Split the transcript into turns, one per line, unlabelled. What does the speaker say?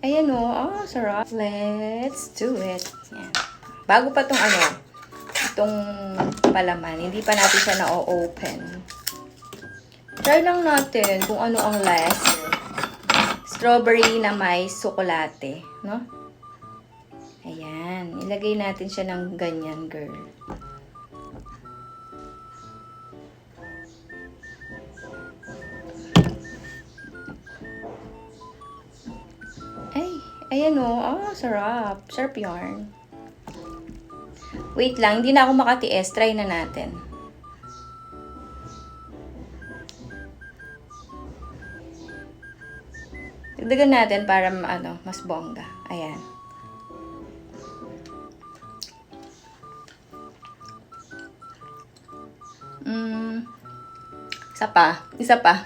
Ayan o. Oh, sarap. Let's do it. Yan. Bago pa tong itong palaman. Hindi pa natin siya na-open. Try lang natin kung ano ang lasa. Strawberry na may tsokolate, no? Ayan. Ilagay natin siya ng ganyan, girl. Ay, ayan o. Oh, sarap. Sarap yarn. Wait lang, hindi na ako makatiis. Try na natin. Dagdagan natin para mas bongga. Ayan. Isa pa.